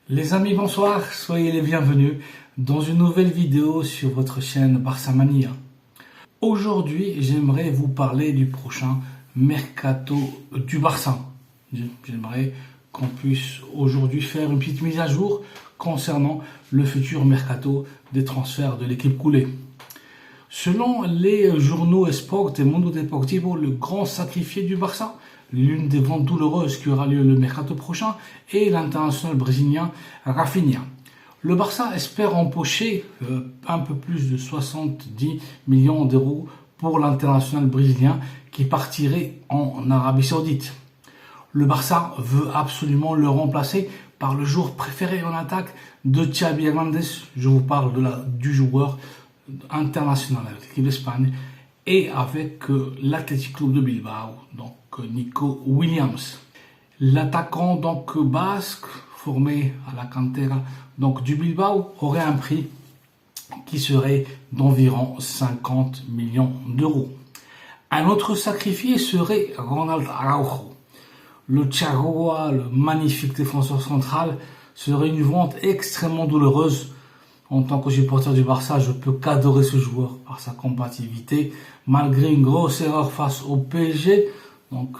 Les amis, bonsoir, soyez les bienvenus dans une nouvelle vidéo sur votre chaîne Barça Mania. Aujourd'hui, j'aimerais vous parler du prochain mercato du Barça. J'aimerais qu'on puisse aujourd'hui faire une petite mise à jour concernant le futur mercato des transferts de l'équipe coulée. Selon les journaux Sport et Mundo Deportivo, le grand sacrifié du Barça, l'une des ventes douloureuses qui aura lieu le mercato prochain, est l'international brésilien Rafinha. Le Barça espère empocher un peu plus de 70 millions d'euros pour l'international brésilien qui partirait en Arabie Saoudite. Le Barça veut absolument le remplacer par le joueur préféré en attaque de Xavi Hernandez. Je vous parle du joueur international avec l'équipe d'Espagne et avec l'Athletic Club de Bilbao, donc Nico Williams. L'attaquant donc basque formé à la cantera donc du Bilbao aurait un prix qui serait d'environ 50 millions d'euros. Un autre sacrifié serait Ronald Araujo. Le Charrua, le magnifique défenseur central, serait une vente extrêmement douloureuse. En tant que supporter du Barça, je peux qu'adorer ce joueur par sa combativité, malgré une grosse erreur face au PSG. Donc,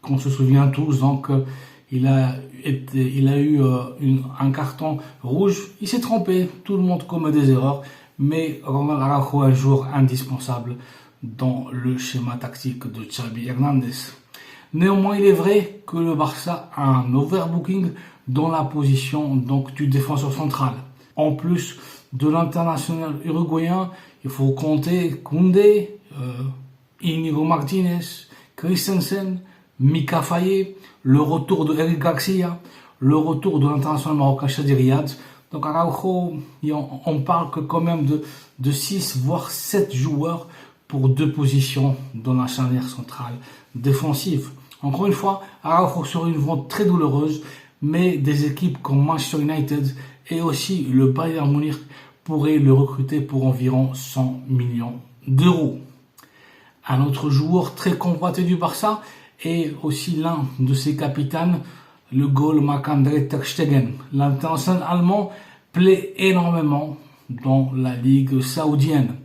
qu'on se souvient tous, donc il a eu un carton rouge. Il s'est trompé. Tout le monde commet des erreurs, mais Ronald Araujo est un joueur indispensable dans le schéma tactique de Xavi Hernandez. Néanmoins, il est vrai que le Barça a un overbooking dans la position donc du défenseur central. En plus de l'international uruguayen, il faut compter Koundé, Íñigo Martínez, Christensen, Mika Faye, le retour de Eric Garcia, le retour de l'international marocain Chadi Riyad. Donc Araujo, on parle que quand même de 6 voire 7 joueurs pour 2 positions dans la charnière centrale défensive. Encore une fois, Araujo serait une vente très douloureuse, mais des équipes comme Manchester United et aussi le Bayern Munich pourraient le recruter pour environ 100 millions d'euros. Un autre joueur très convoité du Barça est aussi l'un de ses capitaines, le goal Marc-André Ter Stegen. L'international allemand plaît énormément dans la Ligue saoudienne.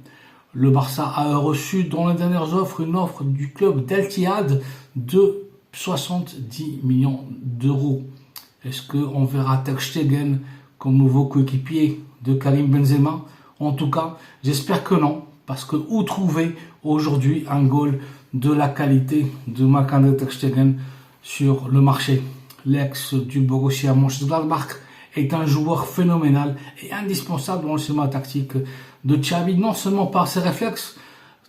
Le Barça a reçu dans les dernières offres une offre du club d'Al-Ittihad de 70 millions d'euros. Est-ce qu'on verra Ter Stegen comme nouveau coéquipier de Karim Benzema? En tout cas, j'espère que non, parce que où trouver aujourd'hui un goal de la qualité de Marc-André Ter Stegen sur le marché? L'ex du Borussia Mönchengladbach est un joueur phénoménal et indispensable dans le schéma tactique de Xavi, non seulement par ses réflexes.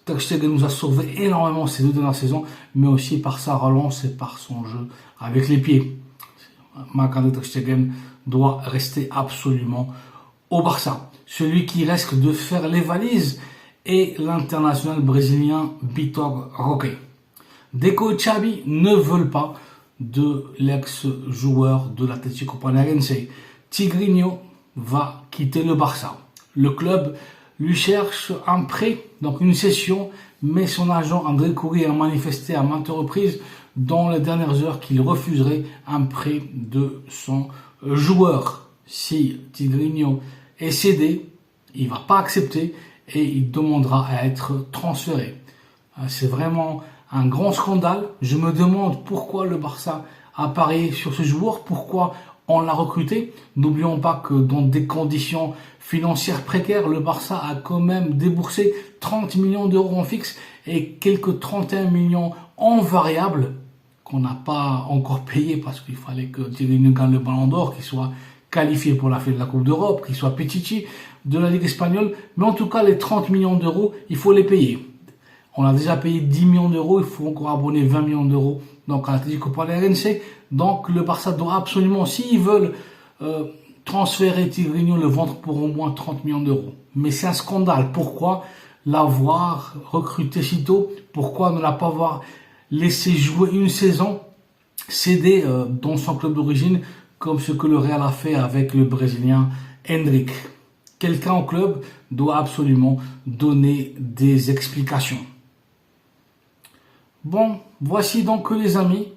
Ter Stegen nous a sauvé énormément ces 2 dernières saisons, mais aussi par sa relance et par son jeu avec les pieds. Marc-André Ter Stegen doit rester absolument au Barça. Celui qui risque de faire les valises est l'international brésilien Vitor Roque. Deco et Xavi ne veulent pas de l'ex-joueur de l'Atlético Paranaense. Tigrinho va quitter le Barça. Le club lui cherche un prêt, donc une cession, mais son agent André Coury a manifesté à maintes reprises dans les dernières heures qu'il refuserait un prêt de son joueur. Si Tigrinho est cédé, il ne va pas accepter et il demandera à être transféré. C'est vraiment un grand scandale. Je me demande pourquoi le Barça a parié sur ce joueur, pourquoi on l'a recruté. N'oublions pas que dans des conditions financières précaires, le Barça a quand même déboursé 30 millions d'euros en fixe et quelques 31 millions en variable qu'on n'a pas encore payé parce qu'il fallait que Tigrinho gagne le Ballon d'Or, qu'il soit qualifié pour la finale de la Coupe d'Europe, qu'il soit Pichichi de la Ligue espagnole. Mais en tout cas, les 30 millions d'euros, il faut les payer. On a déjà payé 10 millions d'euros, il faut encore abonner 20 millions d'euros donc à l'Atlético Paranaense. Donc le Barça doit absolument, s'ils veulent transférer Tigrinho, le vendre pour au moins 30 millions d'euros. Mais c'est un scandale. Pourquoi l'avoir recruté si tôt? Pourquoi ne l'avoir laissé jouer une saison, cédé dans son club d'origine, comme ce que le Real a fait avec le Brésilien Endrick? Quelqu'un au club doit absolument donner des explications. Bon, voici donc les amis,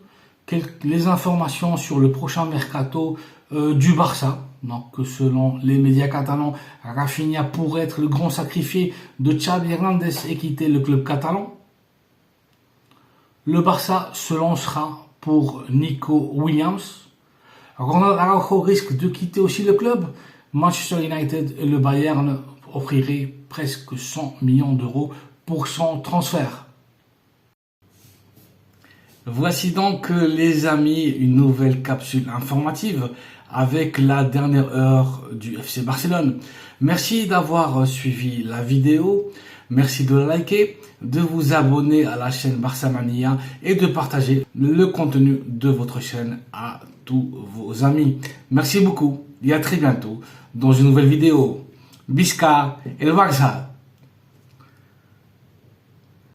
les informations sur le prochain mercato du Barça. Donc, selon les médias catalans, Rafinha pourrait être le grand sacrifié de Xavi Hernandez et quitter le club catalan. Le Barça se lancera pour Nico Williams. Ronald Araujo risque de quitter aussi le club. Manchester United et le Bayern offriraient presque 100 millions d'euros pour son transfert. Voici donc les amis une nouvelle capsule informative avec la dernière heure du FC Barcelone. Merci d'avoir suivi la vidéo, merci de la liker, de vous abonner à la chaîne Barça Mania et de partager le contenu de votre chaîne à tous vos amis. Merci beaucoup et à très bientôt dans une nouvelle vidéo. Visca el Barça!